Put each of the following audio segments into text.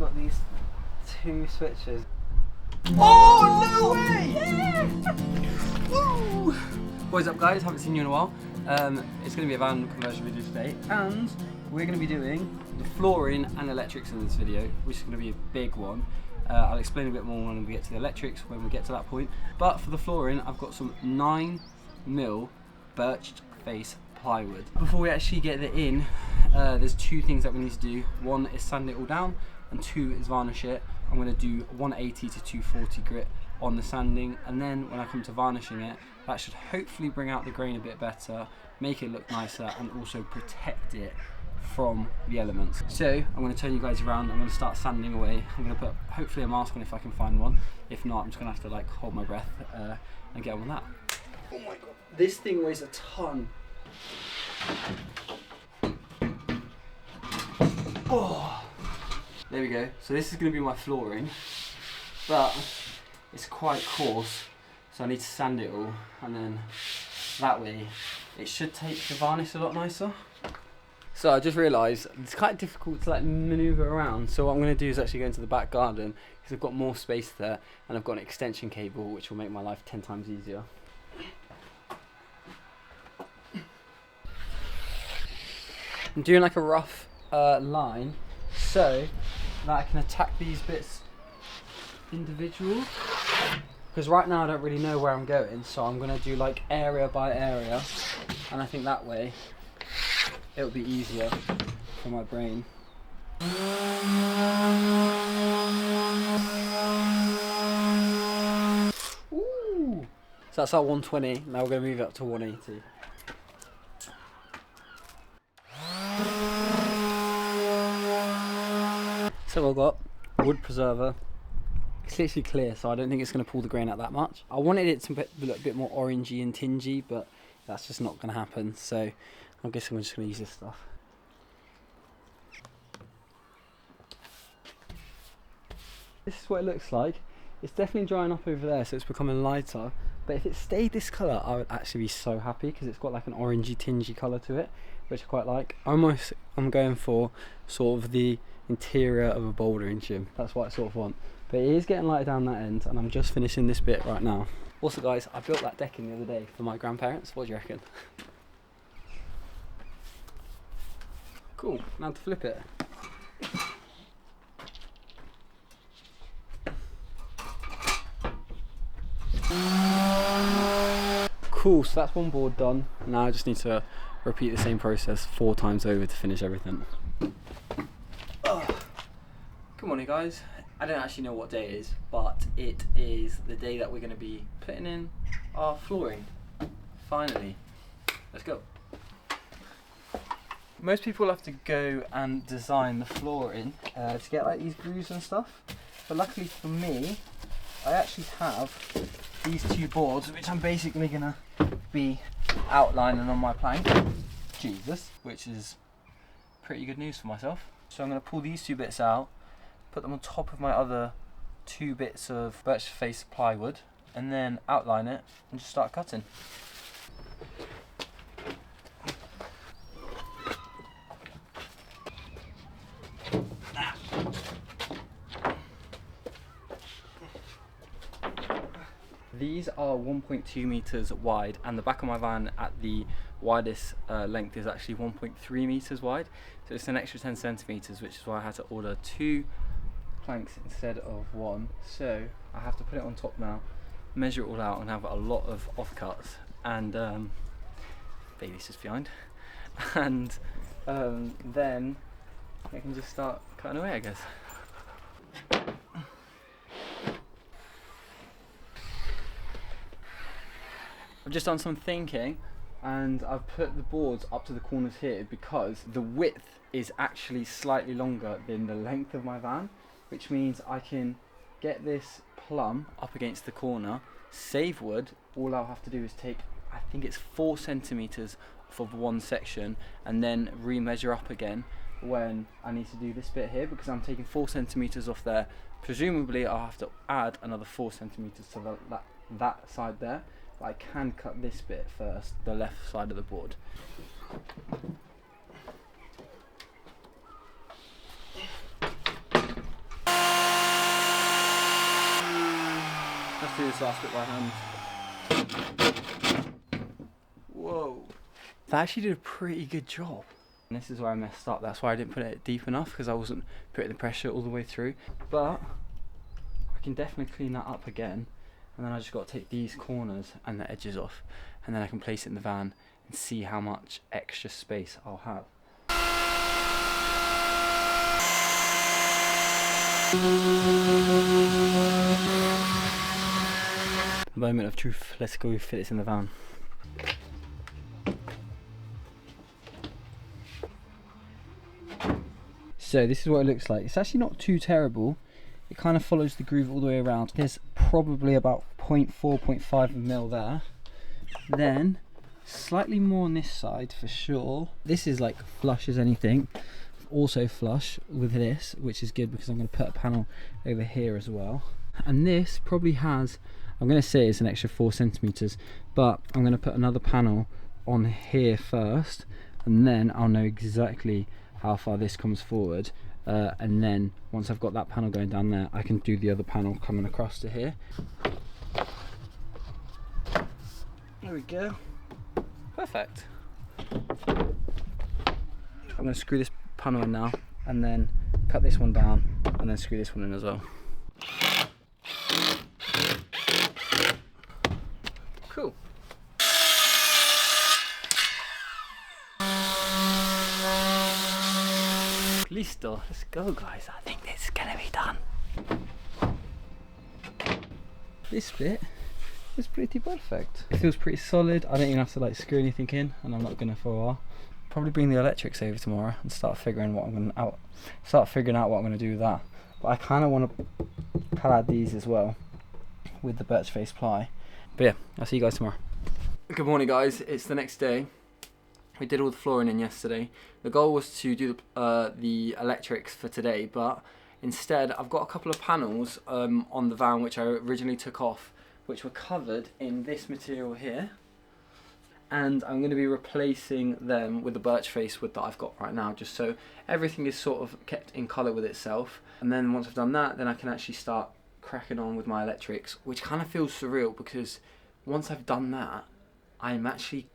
got these two switches. Oh, no way! Yeah! Woo! What is up, guys? Haven't seen you in a while. It's going to be a van conversion video today, and we're going to be doing the flooring and electrics in this video, which is going to be a big one. I'll explain a bit more when we get to the electrics, when we get to that point. But for the flooring, I've got some 9mm birched face plywood. Before we actually get it in, there's two things that we need to do. One is sand it all down, and two is varnish it. I'm going to do 180 to 240 grit on the sanding, and then when I come to varnishing it, that should hopefully bring out the grain a bit better, make it look nicer, and also protect it from the elements. So I'm going to turn you guys around. I'm going to start sanding away. I'm going to put hopefully a mask on if I can find one. If not, I'm just going to have to like hold my breath and get on with that. Oh my god, this thing weighs a ton. Oh, there we go. So this is going to be my flooring, but it's quite coarse, so I need to sand it all, and then that way it should take the varnish a lot nicer. So I just realised it's quite difficult to like manoeuvre around, so what I'm going to do is actually go into the back garden because I've got more space there, and I've got an extension cable which will make my life 10 times easier. I'm doing like a rough line so that I can attack these bits individual, because right now I don't really know where I'm going, so I'm going to do like area by area, and I think that way it'll be easier for my brain. Ooh. So that's our 120, now we're going to move it up to 180. So I've got wood preserver. It's literally clear, so I don't think it's going to pull the grain out that much. I wanted it to look a bit more orangey and tingy, but that's just not going to happen, so I guess I'm just going to use this stuff. This is what it looks like. It's definitely drying up over there, so it's becoming lighter, but if it stayed this colour, I would actually be so happy, because it's got like an orangey tingy colour to it, which I quite like. I'm going for sort of the interior of a bouldering gym. That's what I sort of want. But it is getting lighter down that end, and I'm just finishing this bit right now. Also guys, I built that decking the other day for my grandparents. What do you reckon? Cool, now to flip it. Cool, so that's one board done. Now I just need to repeat the same process 4 times over to finish everything. Good morning guys. I don't actually know what day it is, but it is the day that we're going to be putting in our flooring. Finally. Let's go. Most people have to go and design the flooring to get like these grooves and stuff, but luckily for me, I actually have these 2 boards which I'm basically going to be outlining on my plank. Jesus, which is pretty good news for myself. So I'm going to pull these 2 bits out, put them on top of my other 2 bits of birch face plywood, and then outline it and just start cutting. These are 1.2 meters wide, and the back of my van at the widest length is actually 1.3 meters wide, so it's an extra 10 centimeters, which is why I had to order 2 planks instead of 1. So I have to put it on top now, measure it all out, and have a lot of offcuts, and baby's just behind, and then I can just start cutting away, I guess. I've just done some thinking, and I've put the boards up to the corners here because the width is actually slightly longer than the length of my van, which means I can get this plumb up against the corner, save wood. All I'll have to do is take, I think it's 4 centimeters off of one section, and then re-measure up again when I need to do this bit here, because I'm taking 4 centimeters off there. Presumably I'll have to add another 4 centimeters to that side there. I can cut this bit first, the left side of the board. Let's do this last bit by hand. Whoa. That actually did a pretty good job. And this is where I messed up. That's why I didn't put it deep enough, because I wasn't putting the pressure all the way through. But I can definitely clean that up again. And then I just got to take these corners and the edges off. And then I can place it in the van and see how much extra space I'll have. Moment of truth. Let's go fit this in the van. So this is what it looks like. It's actually not too terrible. It kind of follows the groove all the way around. There's probably about 0.4, 0.5 mil there. Then slightly more on this side for sure. This is like flush as anything. Also flush with this, which is good because I'm going to put a panel over here as well. And this probably has, I'm going to say it's an extra 4 centimeters, but I'm going to put another panel on here first, and then I'll know exactly how far this comes forward, and then once I've got that panel going down there, I can do the other panel coming across to here. There we go. Perfect. I'm going to screw this panel in now, and then cut this one down, and then screw this one in as well. Cool. Listo, let's go guys. I think this is gonna be done. This bit is pretty perfect. It feels pretty solid. I don't even have to like screw anything in, and I'm not gonna for a while. Probably bring the electrics over tomorrow and start figuring out what I'm gonna do with that. But I kind of want to pad these as well with the birch face ply. But yeah, I'll see you guys tomorrow. Good morning guys, it's the next day. We did all the flooring in yesterday. The goal was to do the electrics for today, but instead I've got a couple of panels on the van which I originally took off, which were covered in this material here. And I'm going to be replacing them with the birch face wood that I've got right now, just so everything is sort of kept in colour with itself. And then once I've done that, then I can actually start cracking on with my electrics, which kind of feels surreal because once I've done that, I'm actually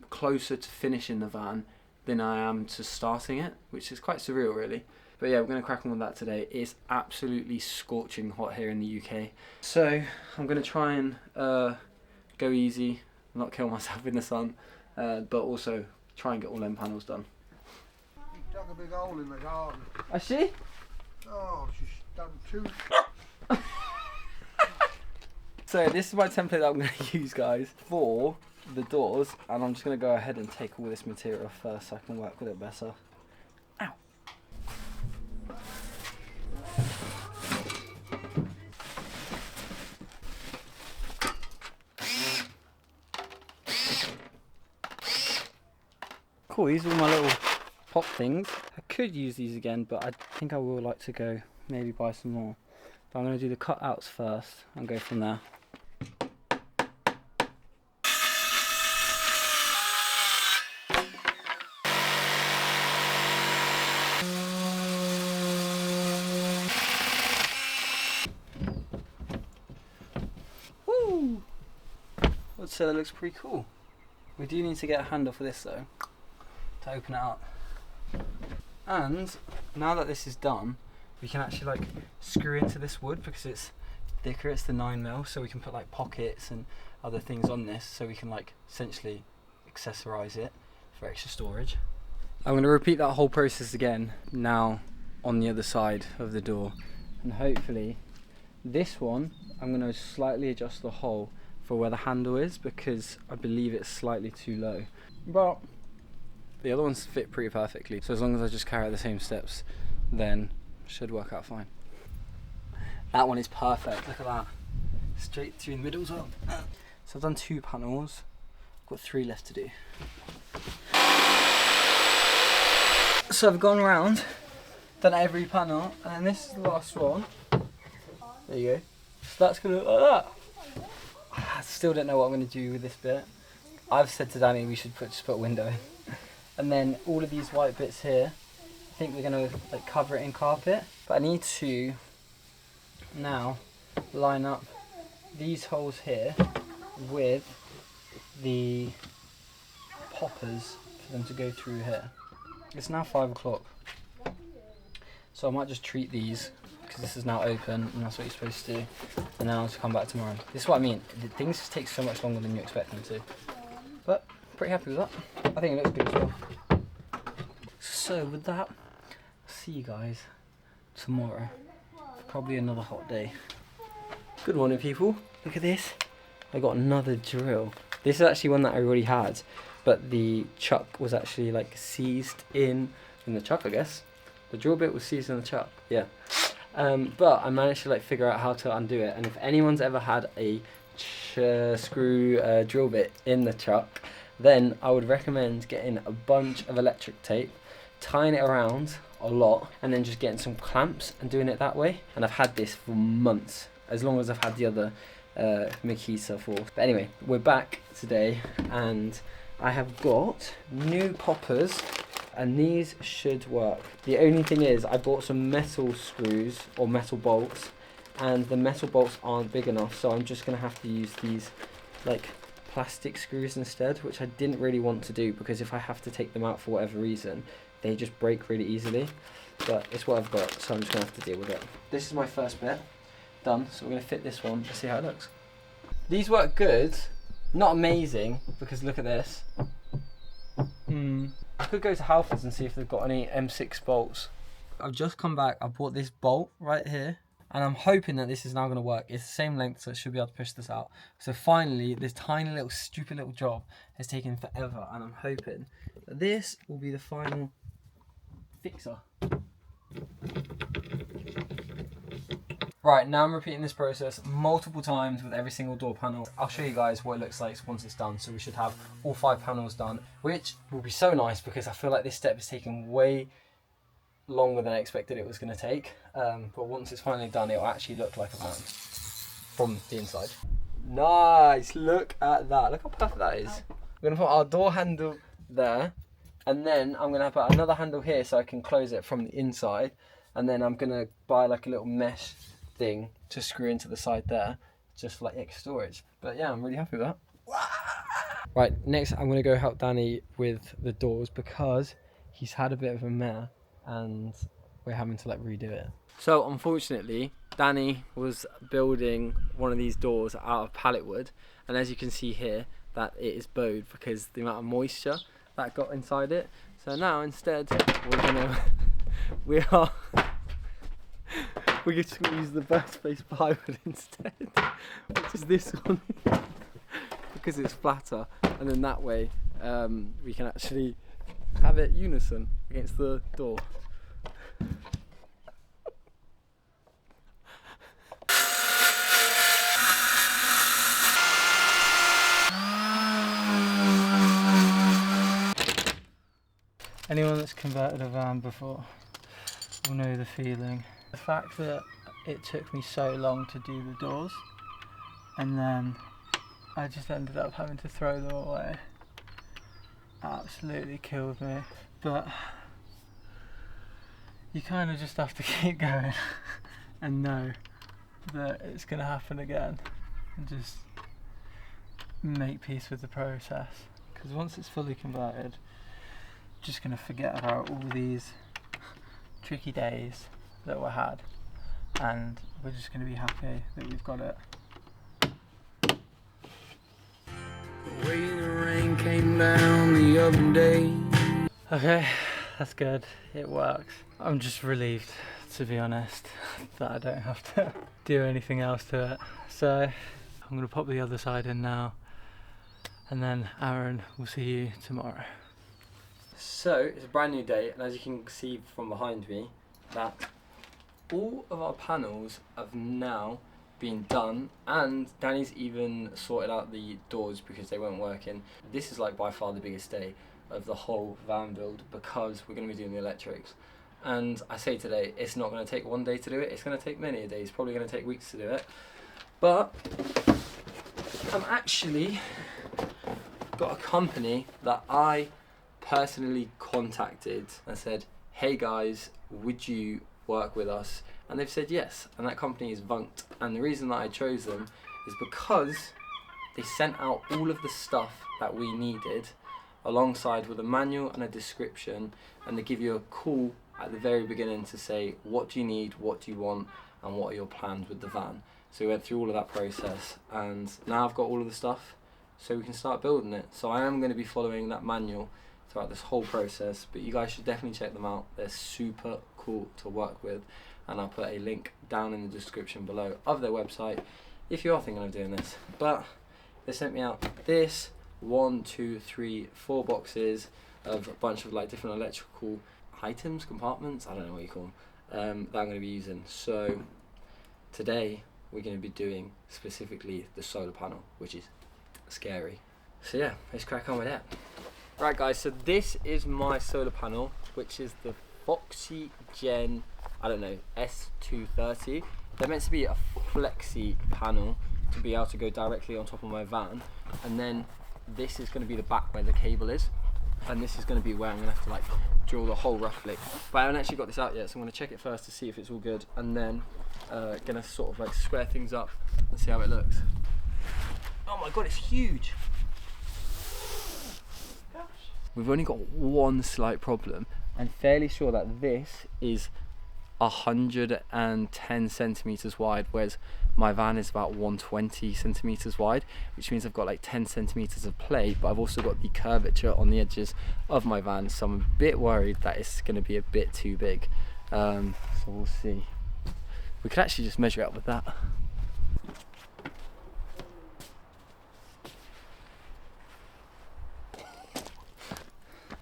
closer to finishing the van than I am to starting it, which is quite surreal really. But yeah, we're going to crack on with that today. It's absolutely scorching hot here in the UK, so I'm going to try and go easy, not kill myself in the sun, but also try and get all them panels done. She dug a big hole in the garden. I see. Oh, she's done 2. So this is my template that I'm going to use guys for the doors, and I'm just going to go ahead and take all this material first so I can work with it better. Ow. Cool, these are all my little pop things. I could use these again, but I think I will like to go maybe buy some more. But I'm going to do the cutouts first and go from there. Woo! I'd say that looks pretty cool. We do need to get a handle for this though, to open it up. And now that this is done, we can actually like screw into this wood because it's thicker, it's the 9mm, so we can put like pockets and other things on this, so we can like essentially accessorize it for extra storage. I'm going to repeat that whole process again now on the other side of the door, and hopefully this one I'm going to slightly adjust the hole for where the handle is because I believe it's slightly too low, but the other ones fit pretty perfectly, so as long as I just carry out the same steps, then it should work out fine. That one is perfect, look at that, straight through the middle as well. So I've done 2 panels, I've got 3 left to do. So I've gone around, done every panel, and then this is the last one. There you go. So that's going to look like that. I still don't know what I'm going to do with this bit. I've said to Dani we should just put a window in. And then all of these white bits here, I think we're going to like cover it in carpet. But I need to now line up these holes here with the poppers for them to go through here. It's now 5 o'clock, so I might just treat these because this is now open and that's what you're supposed to do, and then I'll just come back tomorrow. This is what I mean, things just take so much longer than you expect them to, but pretty happy with that. I think it looks good as well. So with that, see you guys tomorrow. Probably another hot day. Good morning, people. Look at this. I got another drill. This is actually one that I already had, but the chuck was actually like seized in the chuck, I guess. The drill bit was seized in the chuck, yeah. But I managed to like figure out how to undo it. And if anyone's ever had a screw drill bit in the chuck, then I would recommend getting a bunch of electric tape, tying it around a lot, and then just getting some clamps and doing it that way. And I've had this for months, as long as I've had the other Makita for. But anyway, we're back today and I have got new poppers and these should work. The only thing is I bought some metal screws or metal bolts, and the metal bolts aren't big enough, so I'm just gonna have to use these like plastic screws instead, which I didn't really want to do because if I have to take them out for whatever reason, they just break really easily. But it's what I've got, so I'm just gonna have to deal with it. This is my first bit done, so we're gonna fit this one and see how it looks. These work good, not amazing, because look at this. I could go to Halfords and see if they've got any M6 bolts. I've just come back, I bought this bolt right here, and I'm hoping that this is now gonna work. It's the same length, so it should be able to push this out. So finally, this tiny little stupid little job has taken forever, and I'm hoping that this will be the final fixer. Right, now I'm repeating this process multiple times with every single door panel. I'll show you guys what it looks like once it's done. So we should have all 5 panels done, which will be so nice because I feel like this step is taking way longer than I expected it was going to take. But once it's finally done, it'll actually look like a van from the inside. Nice, look at that. Look how perfect that is. We're going to put our door handle there, and then I'm going to put another handle here so I can close it from the inside. And then I'm going to buy like a little mesh thing to screw into the side there, just for like extra storage. But yeah, I'm really happy with that. Right, next I'm going to go help Danny with the doors because he's had a bit of a mare and we're having to like redo it. So unfortunately, Danny was building one of these doors out of pallet wood, and as you can see here, that it is bowed because the amount of moisture that got inside it. So now instead we're just going to use the birthplace plywood instead, which is this one, because it's flatter, and then that way we can actually have it unison against the door. Anyone that's converted a van before will know the feeling. The fact that it took me so long to do the doors, and then I just ended up having to throw them away, absolutely killed me. But you kind of just have to keep going and know that it's going to happen again, and just make peace with the process, because once it's fully converted, I'm just going to forget about all these tricky days that were had, and we're just going to be happy that we've got it. The way the rain came down the other day. Okay, that's good, it works. I'm just relieved, to be honest, that I don't have to do anything else to it. So I'm going to pop the other side in now, and then Aaron will see you tomorrow. So it's a brand new day, and as you can see from behind me, that all of our panels have now been done, and Danny's even sorted out the doors because they weren't working. This is like by far the biggest day of the whole van build because we're going to be doing the electrics. And I say today, it's not going to take one day to do it, it's going to take many a day, it's probably going to take weeks to do it. But I'm actually got a company that I personally contacted and said, hey guys, would you work with us? And they've said yes, and that company is Vunked. And the reason that I chose them is because they sent out all of the stuff that we needed alongside with a manual and a description, and they give you a call at the very beginning to say what do you need, what do you want, and what are your plans with the van. So we went through all of that process, and now I've got all of the stuff so we can start building it. So I am going to be following that manual throughout this whole process, but you guys should definitely check them out. They're super cool to work with, and I'll put a link down in the description below of their website if you are thinking of doing this. But they sent me out this 1, 2, 3, 4 boxes of a bunch of like different electrical items, compartments, I don't know what you call them, that I'm going to be using. So today we're going to be doing specifically the solar panel, which is scary. So yeah, let's crack on with that. Right guys, so this is my solar panel, which is the Foxy Gen, I don't know, S230. They're meant to be a flexi panel to be able to go directly on top of my van, and then this is going to be the back where the cable is, and this is going to be where I'm going to have to like drill the hole roughly. But I haven't actually got this out yet, so I'm going to check it first to see if it's all good, and then going to sort of like square things up and see how it looks. Oh my god, it's huge! We've only got one slight problem. I'm fairly sure that this is 110 centimeters wide, whereas my van is about 120 centimeters wide, which means I've got like 10 centimeters of play, but I've also got the curvature on the edges of my van, so I'm a bit worried that it's going to be a bit too big. So we'll see. We could actually just measure it up with that.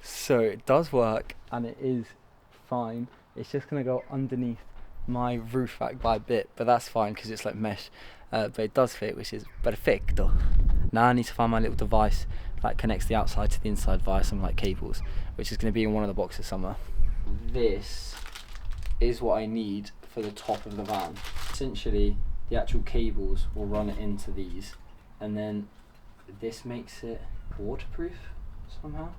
So it does work and it is fine. It's just going to go underneath my roof rack by a bit, but that's fine because it's like mesh. But it does fit, which is perfecto. Now I need to find my little device that connects the outside to the inside via some like cables, which is going to be in one of the boxes somewhere. This is what I need for the top of the van. Essentially, the actual cables will run into these, and then this makes it waterproof somehow.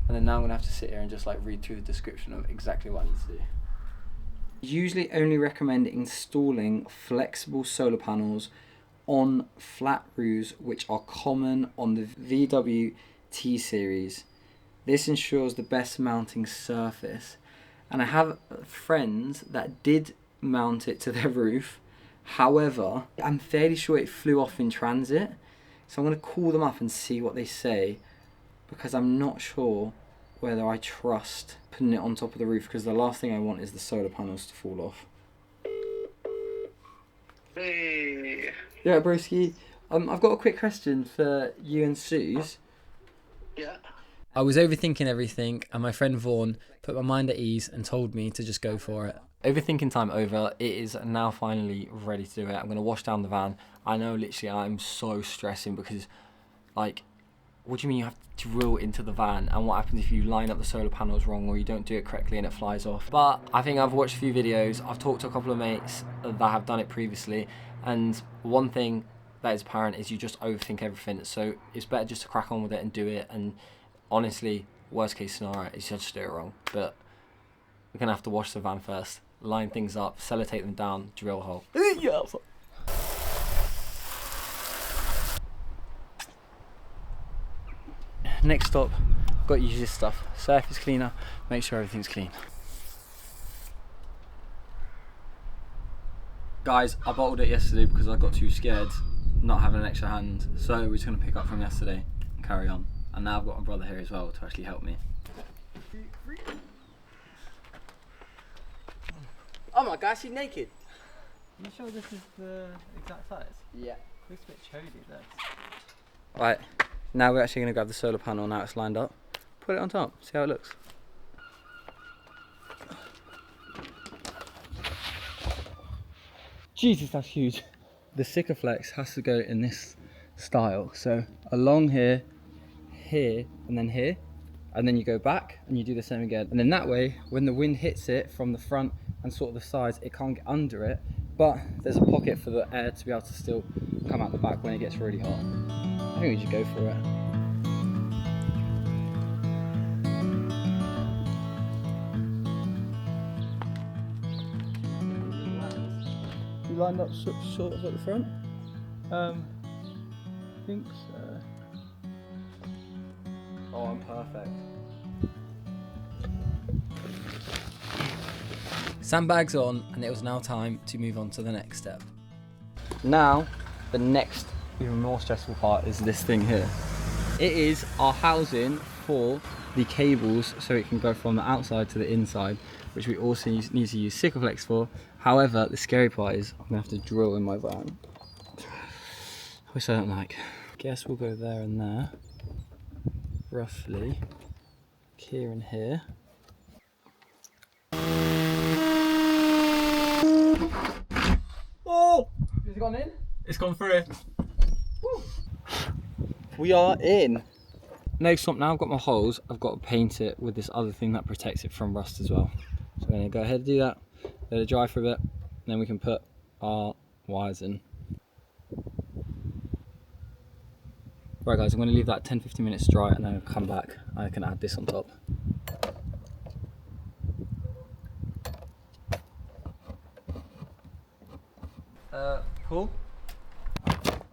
And then now I'm going to have to sit here and just like read through the description of exactly what I need to do. Usually only recommend installing flexible solar panels on flat roofs which are common on the VW T series. This ensures the best mounting surface. And I have friends that did mount it to their roof. However, I'm fairly sure it flew off in transit. So I'm going to call them up and see what they say, because I'm not sure whether I trust putting it on top of the roof, because the last thing I want is the solar panels to fall off. Hey. Yeah, broski. I've got a quick question for you and Suze. Yeah. I was overthinking everything, and my friend Vaughn put my mind at ease and told me to just go for it. Overthinking time over. It is now finally ready to do it. I'm going to wash down the van. I know literally I'm so stressing because, like, what do you mean you have to drill into the van, and what happens if you line up the solar panels wrong or you don't do it correctly and it flies off? But I think I've watched a few videos, I've talked to a couple of mates that have done it previously, and one thing that is apparent is you just overthink everything. So it's better just to crack on with it and do it, and honestly, worst case scenario is just do it wrong. But we're gonna have to wash the van first, line things up, sellotape them down, drill a hole. Yeah. Next stop, got to use this stuff. Surface cleaner, make sure everything's clean. Guys, I bottled it yesterday because I got too scared not having an extra hand. So we're just going to pick up from yesterday and carry on. And now I've got my brother here as well to actually help me. Oh my gosh, she's naked. Are you sure this is the exact size? Yeah. Looks a bit chody, this. Right. Now we're actually going to grab the solar panel, now it's lined up, put it on top, see how it looks. Jesus, that's huge. The Sikaflex has to go in this style, so along here, here, and then here, and then you go back and you do the same again. And then that way, when the wind hits it from the front and sort of the sides, it can't get under it, but there's a pocket for the air to be able to still come out the back when it gets really hot. I think we should go for it. You lined up sort of at the front? I think so. Oh, I'm perfect. Sandbags on, and it was now time to move on to the next step. Now, the next, even more stressful part is this thing here. It is our housing for the cables, so it can go from the outside to the inside, which we also need to use Sikaflex for. However, the scary part is I'm gonna have to drill in my van, which I don't like. Guess we'll go there and there, roughly, here and here. Oh! Has it gone in? It's gone through. Woo. We are in. Next stop now, I've got my holes. I've got to paint it with this other thing that protects it from rust as well. So I'm going to go ahead and do that, let it dry for a bit, and then we can put our wires in. Right guys, I'm going to leave that 10-15 minutes dry and then I'll come back. I can add this on top. Paul?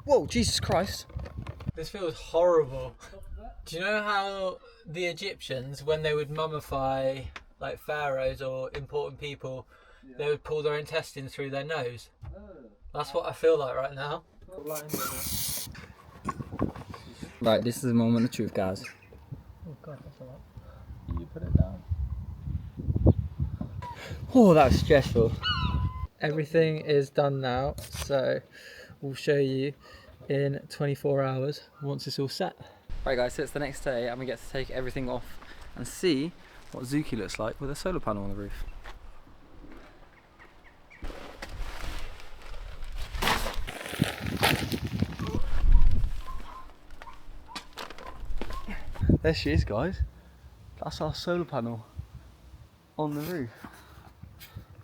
Whoa, Jesus Christ. This feels horrible. Do you know how the Egyptians, when they would mummify like pharaohs or important people, they would pull their intestines through their nose? That's what I feel like right now. Right, this is the moment of truth, guys. Oh god, that's a lot. You put it down. Oh, that was stressful. Everything is done now, so we'll show you in 24 hours once it's all set. Right guys, so it's the next day and we get to take everything off and see what Zuki looks like with a solar panel on the roof. There she is, guys. That's our solar panel on the roof.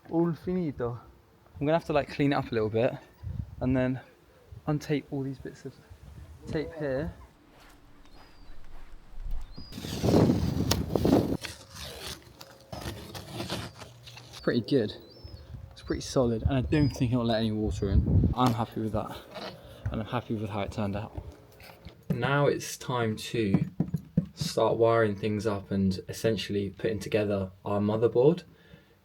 All finito. I'm gonna have to like clean it up a little bit and then untape all these bits of tape here. It's pretty good. It's pretty solid and I don't think it'll let any water in. I'm happy with that and I'm happy with how it turned out. Now it's time to start wiring things up and essentially putting together our motherboard.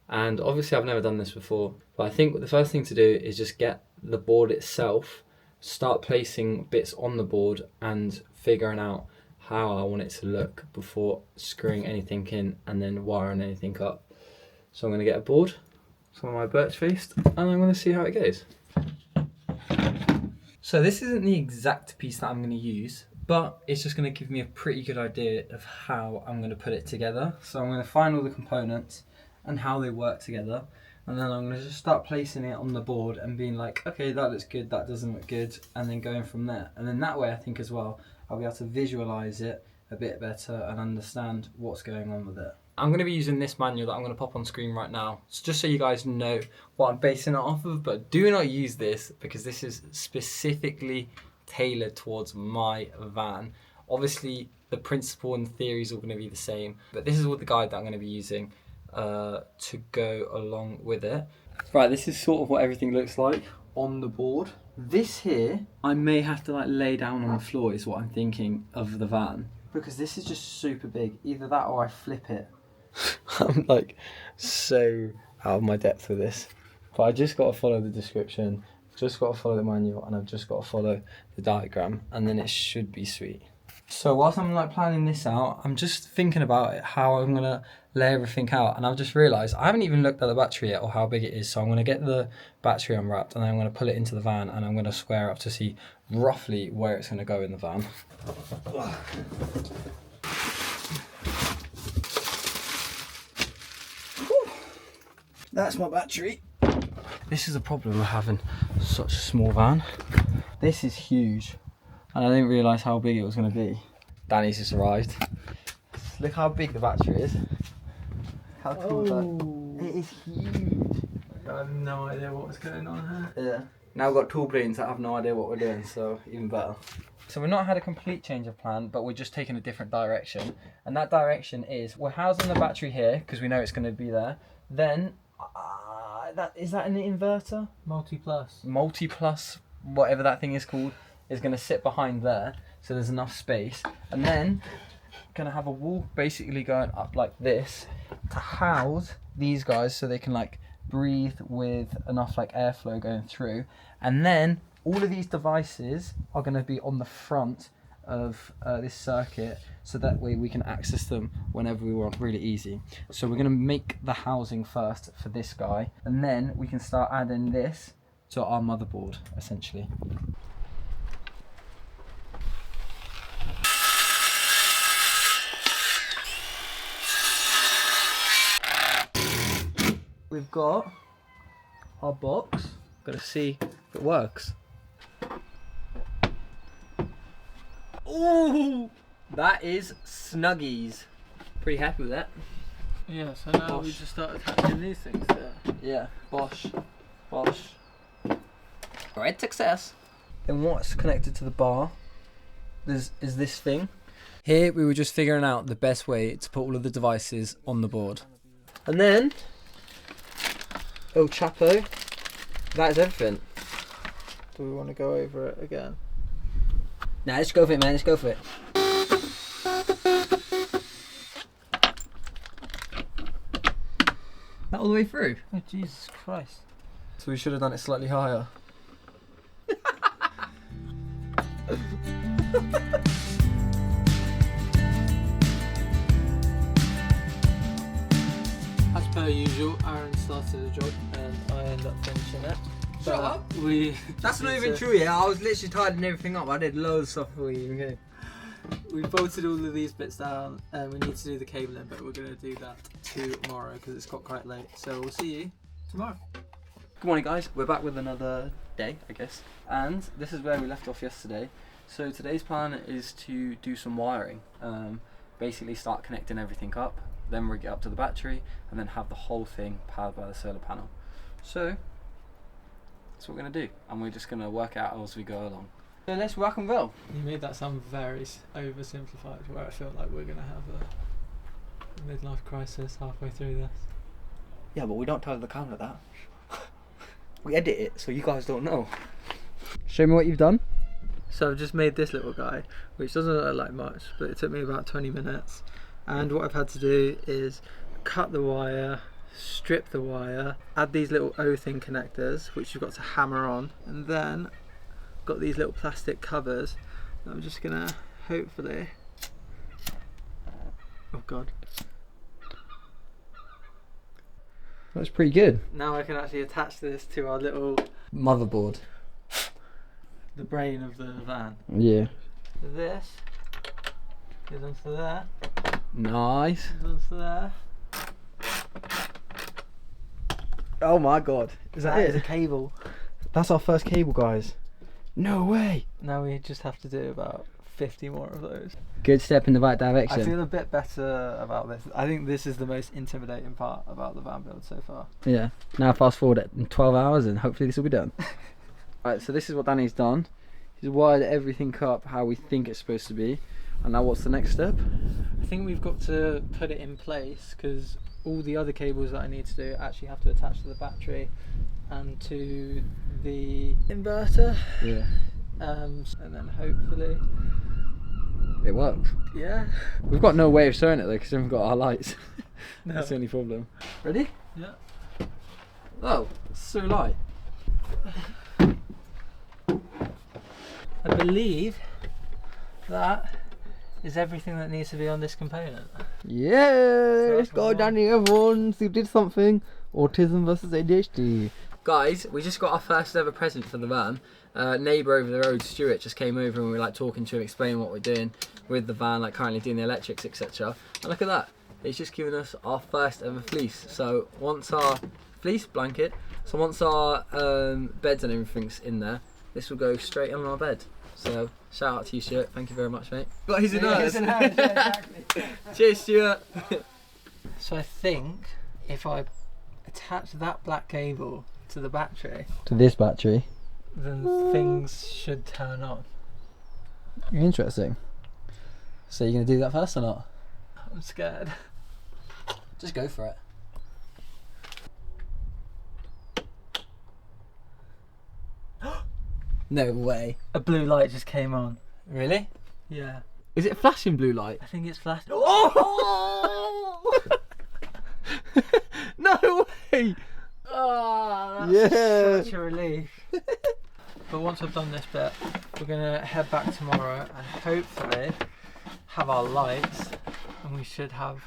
And obviously I've never done this before, but I think the first thing to do is just get the board itself, start placing bits on the board and figuring out how I want it to look before screwing anything in and then wiring anything up. So I'm going to get a board, some of my birch paste, and I'm going to see how it goes. So this isn't the exact piece that I'm going to use, but it's just going to give me a pretty good idea of how I'm going to put it together. So I'm going to find all the components and how they work together, and then I'm going to just start placing it on the board and being like, okay, that looks good, that doesn't look good, and then going from there. And then that way I think as well I'll be able to visualize it a bit better and understand what's going on with it. I'm going to be using this manual that I'm going to pop on screen right now, just so you guys know what I'm basing it off of, but do not use this because this is specifically tailored towards my van. Obviously the principle and theories are going to be the same, but this is what the guide that I'm going to be using to go along with it. Right, this is sort of what everything looks like on the board. This here, I may have to like lay down on the floor is what I'm thinking of the van, because this is just super big. Either that or I flip it. I'm like so out of my depth with this, but I just got to follow the description, just got to follow the manual, and I've just got to follow the diagram, and then it should be sweet. So whilst I'm like planning this out, I'm just thinking about it, how I'm gonna lay everything out, and I've just realised I haven't even looked at the battery yet or how big it is. So I'm gonna get the battery unwrapped and then I'm gonna pull it into the van and I'm gonna square up to see roughly where it's gonna go in the van. That's my battery. This is a problem of having such a small van. This is huge. And I didn't realise how big it was going to be. Dani's just arrived. Look how big the battery is. How cool is that? It is huge. I have no idea what was going on here. Yeah. Now we've got tool brains that have no idea what we're doing, so even better. So we've not had a complete change of plan, but we're just taking a different direction. And that direction is, we're housing the battery here, because we know it's going to be there. Then, is that an inverter? Multi-plus. Multi-plus whatever that thing is called, is going to sit behind there, so there's enough space. And then going to have a wall basically going up like this to house these guys, so they can like breathe with enough like airflow going through. And then all of these devices are going to be on the front of this circuit, so that way we can access them whenever we want, really easy. So we're going to make the housing first for this guy, and then we can start adding this to our motherboard essentially. We've got our box, got to see if it works. Ooh, that is Snuggies. Pretty happy with that. Yeah, so now we just start attaching these things there. Yeah, bosh, bosh. Alright, success. Then what's connected to the bar is this thing. Here we were just figuring out the best way to put all of the devices on the board. And then, El Chapo, that is everything. Do we want to go over it again? Nah, let's go for it, man, let's go for it. That all the way through? Oh, Jesus Christ. So we should have done it slightly higher. As per usual, Aaron started the job and I ended up finishing it. Shut up. That's not need even to- true, yeah. I was literally tidying everything up. I did loads of stuff for you. Okay. We bolted all of these bits down and we need to do the cabling, but we're going to do that tomorrow because it's got quite late. So we'll see you tomorrow. Good morning, guys. We're back with another day, I guess. And this is where we left off yesterday. So today's plan is to do some wiring. Basically start connecting everything up, then rig it up to the battery, and then have the whole thing powered by the solar panel. So that's what we're going to do. And we're just going to work it out as we go along. So let's rock and roll. You made that sound very oversimplified, where I feel like we're going to have a midlife crisis halfway through this. Yeah, but we don't tell the camera that. We edit it so you guys don't know. Show me what you've done. So I've just made this little guy, which doesn't look like much, but it took me about 20 minutes. And what I've had to do is cut the wire, strip the wire, add these little O-thing connectors, which you've got to hammer on, and then got these little plastic covers that I'm just gonna hopefully, oh god, That's pretty good. now I can actually attach this to our little, Motherboard. the brain of the van. Yeah. So this goes onto there, Nice. goes onto there. Oh my god. Is that That is a it? cable. That's our first cable, guys. No way. Now we just have to do about 50 more of those. Good step in the right I direction. feel a bit better about this. I think this is the most intimidating part about the van build so far. Yeah. Now fast forward it in 12 hours and hopefully this will be done. Right, so this is what Danny's done. He's wired everything up how we think it's supposed to be. And now what's the next step? I think we've got to put it in place because all the other cables that I need to do actually have to attach to the battery and to the inverter. Yeah. And then hopefully, It works. yeah. We've got no way of showing it though because we haven't got our lights. No. That's the only problem. Ready? Yeah. Oh, it's so light. I believe that is everything that needs to be on this component. Yeah, let's go, Danny. Everyone, you did something. Autism versus ADHD. Guys, we just got our first ever present for the van. Neighbour over the road, Stuart, just came over and we were like talking to him, explaining what we're doing with the van, like currently doing the electrics, etc. And look at that, he's just given us our first ever fleece. So once our fleece blanket, so once our beds and everything's in there, this will go straight on our bed. So shout out to you, Stuart. Thank you very much, mate. Got his in hers. Exactly. Cheers, Stuart. So I think if I attach that black cable to the battery, To this battery. then things should turn on. Interesting. So you're gonna do that first or not? I'm scared. Just go for it. No way. A blue light just came on. Really? Yeah. Is it a flashing blue light? I think it's flashed. Oh! No way! Oh, Yeah. such a relief. But once I've done this bit, we're gonna head back tomorrow and hopefully have our lights, and we should have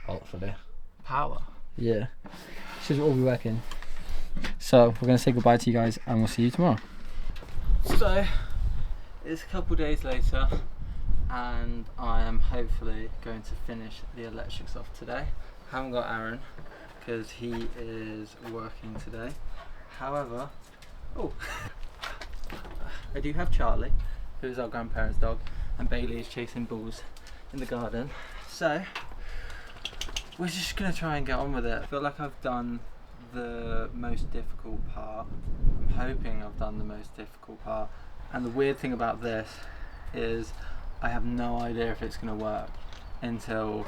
Hopefully. power. Yeah. Should all be working. So we're gonna say goodbye to you guys, and we'll see you tomorrow. So it's a couple days later, and I am hopefully going to finish the electrics off today. I haven't got Aaron because he is working today. However, I do have Charlie, who's our grandparents' dog, and Bailey is chasing balls in the garden. So we're just gonna try and get on with it. I feel like I've done the most difficult part. I'm hoping I've done the most difficult part. And the weird thing about this is I have no idea if it's gonna work until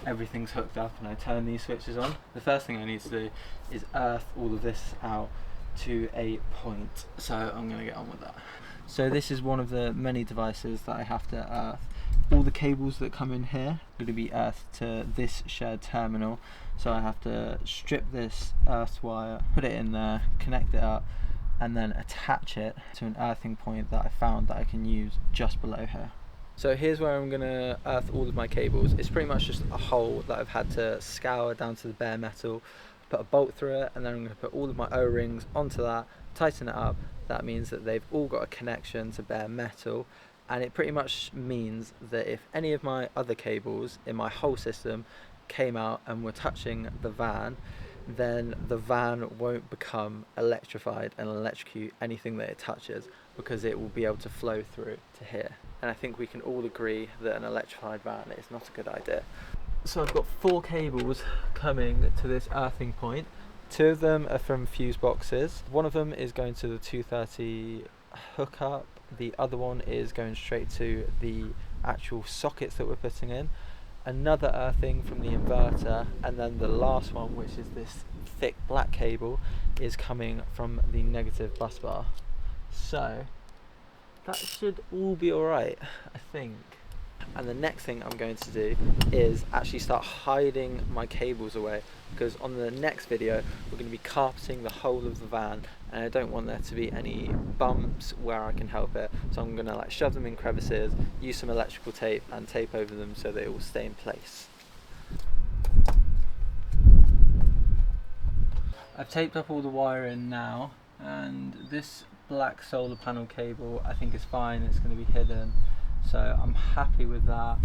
everything's hooked up and I turn these switches on. The first thing I need to do is earth all of this out to a point. So I'm gonna get on with that. So this is one of the many devices that I have to earth. All the cables that come in here are going to be earthed to this shared terminal. So I have to strip this earth wire, put it in there, connect it up, and then attach it to an earthing point that I found that I can use just below here. So here's where I'm going to earth all of my cables. It's pretty much just a hole that I've had to scour down to the bare metal, put a bolt through it, and then I'm going to put all of my O-rings onto that, tighten it up. That means that they've all got a connection to bare metal, and it pretty much means that if any of my other cables in my whole system came out and were touching the van, then the van won't become electrified and electrocute anything that it touches, because it will be able to flow through to here. And I think we can all agree that an electrified van is not a good idea. So I've got 4 cables coming to this earthing point. 2 of them are from fuse boxes. One of them is going to the 230 hookup. The other one is going straight to the actual sockets that we're putting in. Another earthing from the inverter, and then the last one, which is this thick black cable, is coming from the negative bus bar. So that should all be alright, I think. And the next thing I'm going to do is actually start hiding my cables away, because on the next video we're going to be carpeting the whole of the van, and I don't want there to be any bumps where I can help it. So I'm going to like shove them in crevices, use some electrical tape and tape over them so that it will stay in place. I've taped up all the wiring now, and this black solar panel cable I think is fine. It's going to be hidden, so I'm happy with that.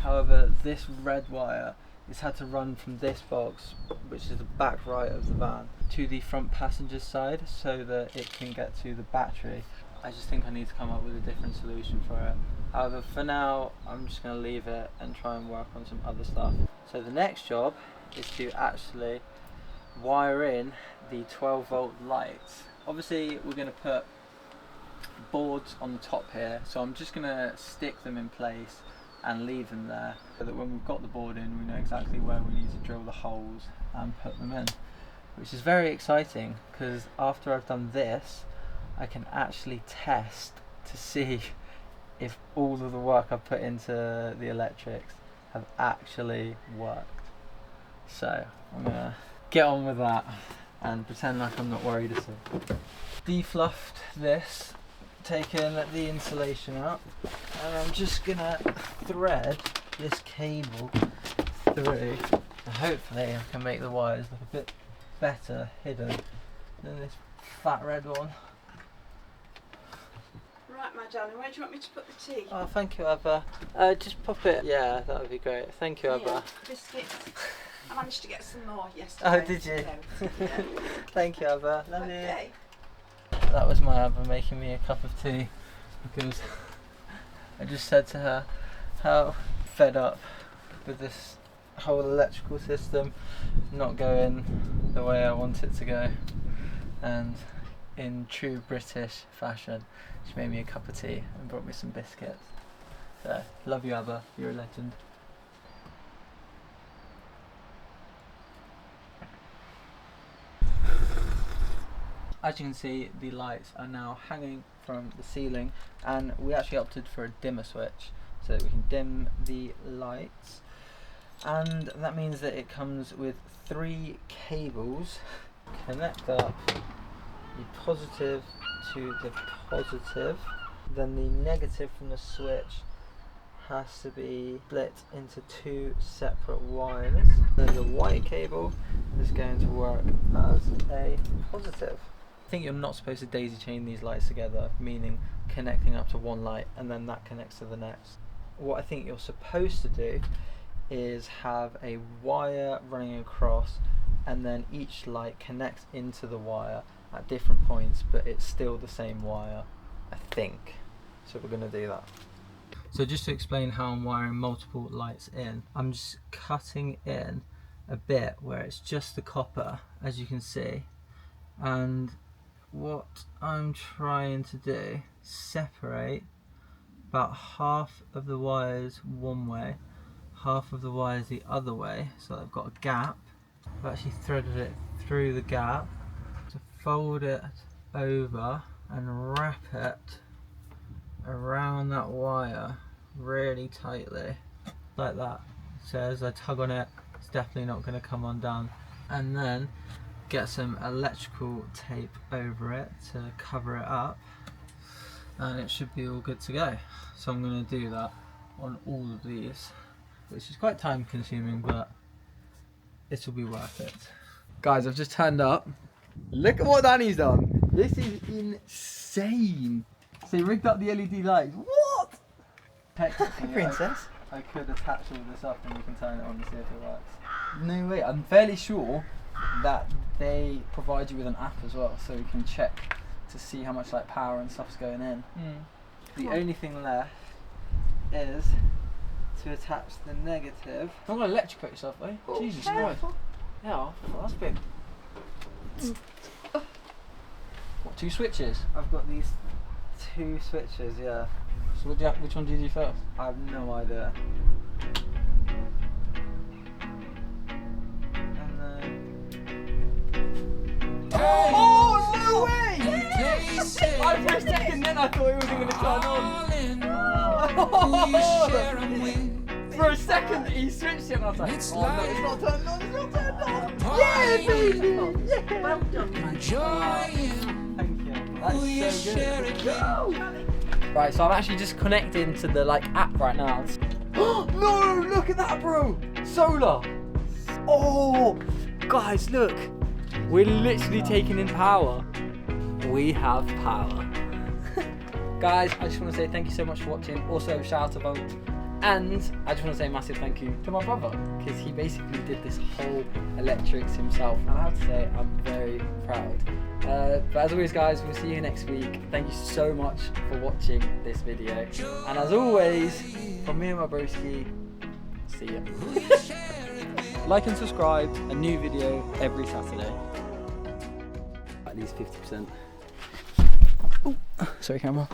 However, this red wire is had to run from this box, which is the back right of the van, to the front passenger side so that it can get to the battery. I just think I need to come up with a different solution for it. However, for now I'm just going to leave it and try and work on some other stuff. So the next job is to actually wire in the 12 volt lights. Obviously we're going to put boards on the top here, so I'm just going to stick them in place and leave them there, so that when we've got the board in, we know exactly where we need to drill the holes and put them in, which is very exciting, because after I've done this I can actually test to see if all of the work I've put into the electrics have actually worked. So I'm going to get on with that and pretend like I'm not worried at all. Defluffed this, taken the insulation out, and I'm just gonna thread this cable through, and hopefully I can make the wires look a bit better hidden than this fat red one. Right, my darling, where do you want me to put the tea? Oh, thank you, Abba. Just pop it. Yeah, that would be great. Thank you, Abba. Yeah, biscuits. I managed to get some more yesterday. Oh, did you? Yeah. Thank you, Abba. Love you. Okay. That was my Abba making me a cup of tea, because I just said to her how fed up with this whole electrical system not going the way I want it to go, and in true British fashion she made me a cup of tea and brought me some biscuits. So love you, Abba, you're a legend. as you can see, the lights are now hanging from the ceiling, and we actually opted for a dimmer switch so that we can dim the lights, and that means that it comes with 3 cables. Connect up the positive to the positive, then the negative from the switch has to be split into 2 separate wires. Then the white cable is going to work as a positive. I think you're not supposed to daisy chain these lights together, meaning connecting up to one light and then that connects to the next. What I think you're supposed to do is have a wire running across, and then each light connects into the wire at different points, but it's still the same wire, I think. So we're going to do that. So just to explain how I'm wiring multiple lights in, I'm just cutting in a bit where it's just the copper, as you can see, and what I'm trying to do, separate about half of the wires one way, half of the wires the other way, so I've got a gap. I've actually threaded it through the gap to fold it over and wrap it around that wire really tightly, like that. So as I tug on it, it's definitely not going to come undone. And then get some electrical tape over it to cover it up, and it should be all good to go. So I'm going to do that on all of these, which is quite time consuming, but it will be worth it. Guys, I've just turned up. Look at what Dani's done. This is insane. So he rigged up the LED lights. What? Technically, princess, I could attach all this up and we can turn it on and see if it works. No way. I'm fairly sure that they provide you with an app as well, so you can check to see how much like power and stuff's going in. The only thing left is to attach the negative. I'm gonna electrocute yourself, eh? Jesus Christ. Yeah, well, that's big. What, 2 switches? I've got these 2 switches, yeah. So which one do you do first? I have no idea. And then... Oh, no way! I for a second then I thought it wasn't gonna turn on. For a second he switched it and I was like, oh no, it's not turned on, it's not turned on! Yeah, baby! Yeah! Well done. Thank you. That's so good. Right, so I'm actually just connecting to the like app right now. No, look at that, bro! Solar! Oh, guys, look! We're literally taking in power. We have power. Guys, I just want to say thank you so much for watching. Also, shout out to Vunked. And I just want to say a massive thank you to my brother, because he basically did this whole electrics himself. And I have to say, I'm very proud. But as always, guys, we'll see you next week. Thank you so much for watching this video. And as always, from me and my broski, see ya. Like and subscribe, a new video every Saturday. At least 50%. Ooh, sorry, camera.